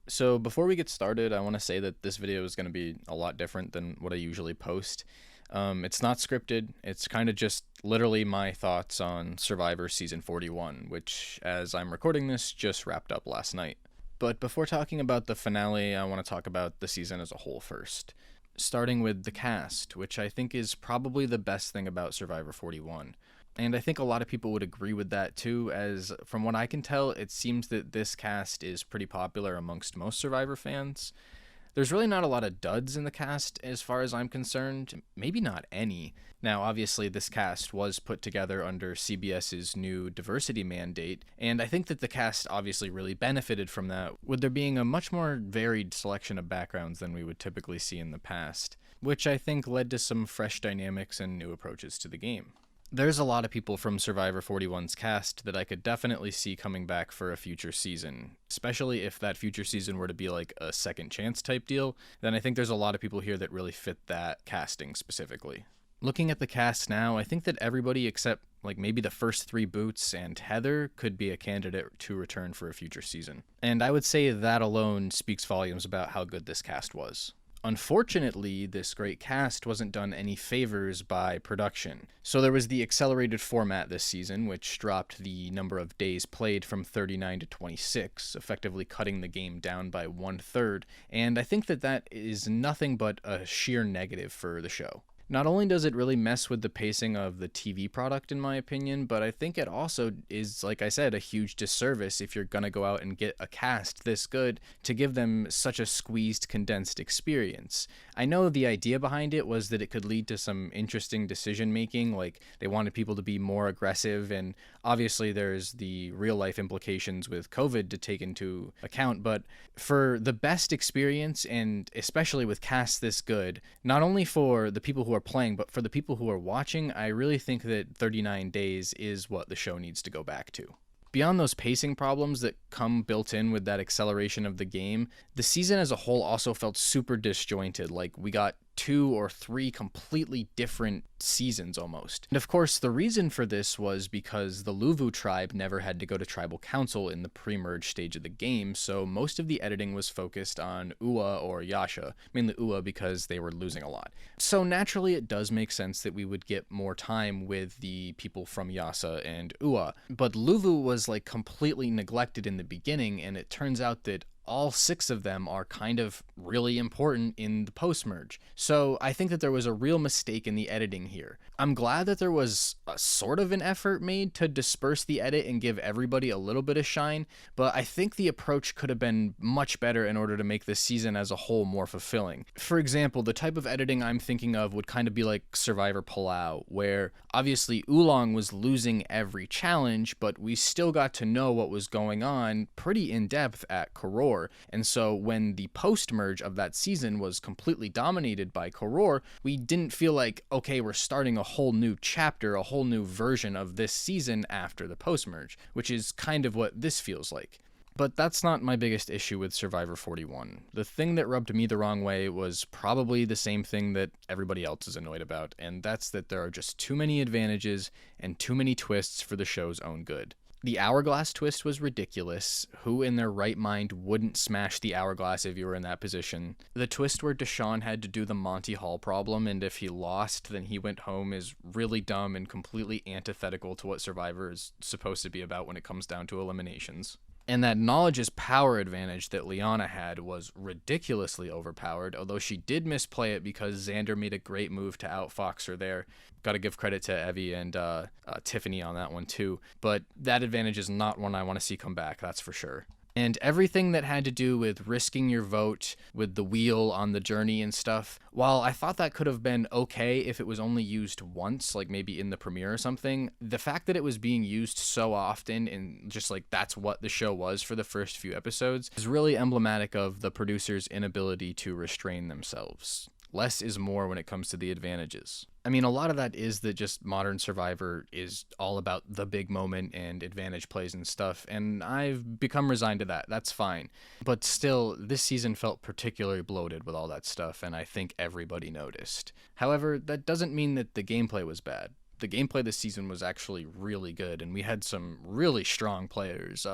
So before we get started, I want to say that this video is going to be a lot different than what I usually post. It's not scripted. It's kind of just literally my thoughts on Survivor Season 41, which, as I'm recording this, just wrapped up last night. But before talking about the finale, I want to talk about the season as a whole first. Starting with the cast, which I think is probably the best thing about Survivor 41. And I think a lot of people would agree with that too, as from what I can tell, it seems that this cast is pretty popular amongst most Survivor fans. There's really not a lot of duds in the cast as far as I'm concerned, maybe not any. Now, obviously, this cast was put together under CBS's new diversity mandate, and I think that the cast obviously really benefited from that, with there being a much more varied selection of backgrounds than we would typically see in the past, which I think led to some fresh dynamics and new approaches to the game. There's a lot of people from Survivor 41's cast that I could definitely see coming back for a future season, especially if that future season were to be like a second chance type deal. Then I think there's a lot of people here that really fit that casting specifically. Looking at the cast now, I think that everybody except like maybe the first three Boots and Heather could be a candidate to return for a future season. And I would say that alone speaks volumes about how good this cast was. Unfortunately, this great cast wasn't done any favors by production. So there was the accelerated format this season, which dropped the number of days played from 39 to 26, effectively cutting the game down by 1/3, and I think that that is nothing but a sheer negative for the show. Not only does it really mess with the pacing of the TV product, in my opinion, but I think it also is, like I said, a huge disservice if you're going to go out and get a cast this good to give them such a squeezed, condensed experience. I know the idea behind it was that it could lead to some interesting decision making, like they wanted people to be more aggressive, and obviously there's the real life implications with COVID to take into account, but for the best experience, and especially with casts this good, not only for the people who are playing, but for the people who are watching, I really think that 39 days is what the show needs to go back to. Beyond those pacing problems that come built in with that acceleration of the game, the season as a whole also felt super disjointed, like we got 2 or 3 completely different seasons almost. And of course, the reason for this was because the Luvu tribe never had to go to tribal council in the pre-merge stage of the game, so most of the editing was focused on Ua or Yasha, mainly Ua because they were losing a lot. So naturally, it does make sense that we would get more time with the people from Yasa and Ua, but Luvu was like completely neglected in the beginning, and it turns out that all 6 of them are kind of really important in the post-merge. So I think that there was a real mistake in the editing here. I'm glad that there was a sort of an effort made to disperse the edit and give everybody a little bit of shine, but I think the approach could have been much better in order to make this season as a whole more fulfilling. For example, the type of editing I'm thinking of would kind of be like Survivor Palau, where obviously Oolong was losing every challenge, but we still got to know what was going on pretty in depth at Koror. And so when the post-merge of that season was completely dominated by Koror, we didn't feel like, okay, we're starting a whole new chapter, a whole new version of this season after the post-merge, which is kind of what this feels like. But that's not my biggest issue with Survivor 41. The thing that rubbed me the wrong way was probably the same thing that everybody else is annoyed about, and that's that there are just too many advantages and too many twists for the show's own good. The Hourglass twist was ridiculous. Who in their right mind wouldn't smash the Hourglass if you were in that position? The twist where Deshaun had to do the Monty Hall problem, and if he lost, then he went home, is really dumb and completely antithetical to what Survivor is supposed to be about when it comes down to eliminations. And that knowledge is power advantage that Liana had was ridiculously overpowered, although she did misplay it because Xander made a great move to outfox her there. Got to give credit to Evvie and Tiffany on that one too. But that advantage is not one I want to see come back, that's for sure. And everything that had to do with risking your vote with the wheel on the journey and stuff, while I thought that could have been okay if it was only used once, like maybe in the premiere or something, the fact that it was being used so often and just like that's what the show was for the first few episodes is really emblematic of the producers' inability to restrain themselves. Less is more when it comes to the advantages. I mean, a lot of that is that just modern Survivor is all about the big moment and advantage plays and stuff, and I've become resigned to that. That's fine. But still, this season felt particularly bloated with all that stuff, and I think everybody noticed. However, that doesn't mean that the gameplay was bad. the gameplay this season was actually really good, and we had some really strong players.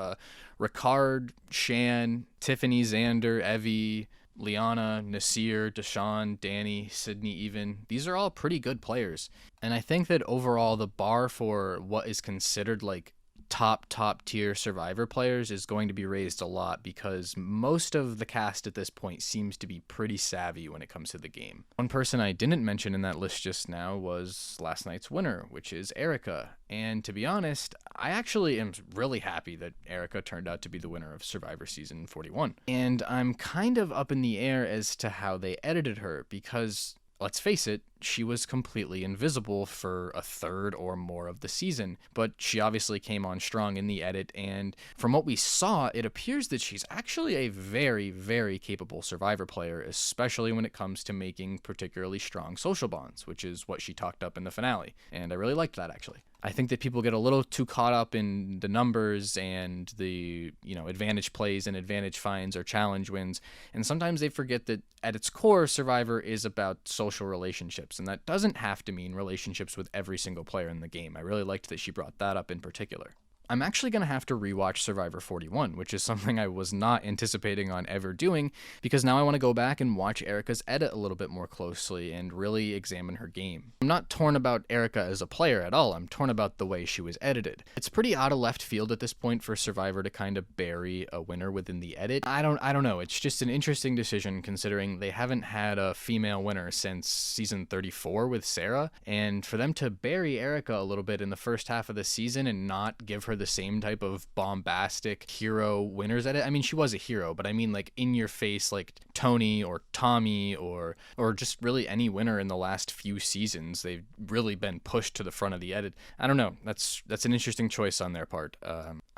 Ricard, Shan, Tiffany, Xander, Evvie, Liana, Nasir, Deshaun, Danny, Sydney even. These are all pretty good players. And I think that overall the bar for what is considered like top tier Survivor players is going to be raised a lot, because most of the cast at this point seems to be pretty savvy when it comes to the game. One person I didn't mention in that list just now was last night's winner, which is Erika. And to be honest, I actually am really happy that Erika turned out to be the winner of Survivor Season 41. And I'm kind of up in the air as to how they edited her, because let's face it, she was completely invisible for a third or more of the season, but she obviously came on strong in the edit, and from what we saw, it appears that she's actually a very, very capable Survivor player, especially when it comes to making particularly strong social bonds, which is what she talked up in the finale, and I really liked that, actually. I think that people get a little too caught up in the numbers and the, advantage plays and advantage finds or challenge wins, and sometimes they forget that at its core, Survivor is about social relationships, and that doesn't have to mean relationships with every single player in the game. I really liked that she brought that up in particular. I'm actually going to have to rewatch Survivor 41, which is something I was not anticipating on ever doing, because now I want to go back and watch Erika's edit a little bit more closely and really examine her game. I'm not torn about Erika as a player at all, I'm torn about the way she was edited. It's pretty out of left field at this point for Survivor to kind of bury a winner within the edit. I don't know, it's just an interesting decision considering they haven't had a female winner since season 34 with Sarah, and for them to bury Erika a little bit in the first half of the season and not give her the same type of bombastic hero winners edit. I mean, she was a hero, but I mean like in your face, like Tony or Tommy or just really any winner in the last few seasons. They've really been pushed to the front of the edit. I don't know. That's an interesting choice on their part.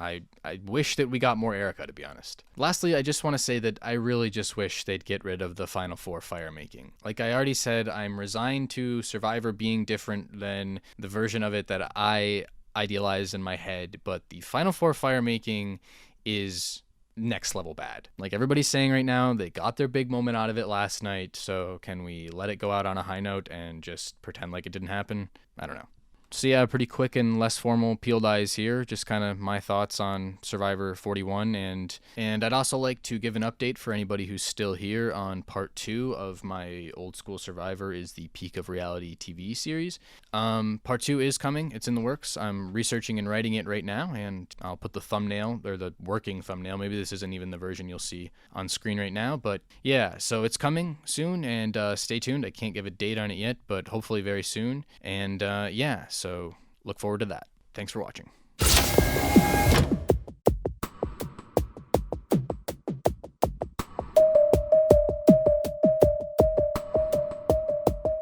I wish that we got more Erika, to be honest. Lastly, I just want to say that I really just wish they'd get rid of the Final Four fire making. Like I already said, I'm resigned to Survivor being different than the version of it that I idealized in my head, but the Final Four fire making is next level bad. Like everybody's saying right now, they got their big moment out of it last night, so can we let it go out on a high note and just pretend like it didn't happen? I don't know. So yeah, pretty quick and less formal peeled eyes here, just kind of my thoughts on Survivor 41, and I'd also like to give an update for anybody who's still here on part 2 of my old school Survivor is the Peak of Reality TV series. Part 2 is coming, it's in the works. I'm researching and writing it right now, and I'll put the thumbnail, or the working thumbnail, maybe this isn't even the version you'll see on screen right now, but yeah, so it's coming soon, and stay tuned. I can't give a date on it yet, but hopefully very soon, and yeah, so look forward to that. Thanks for watching.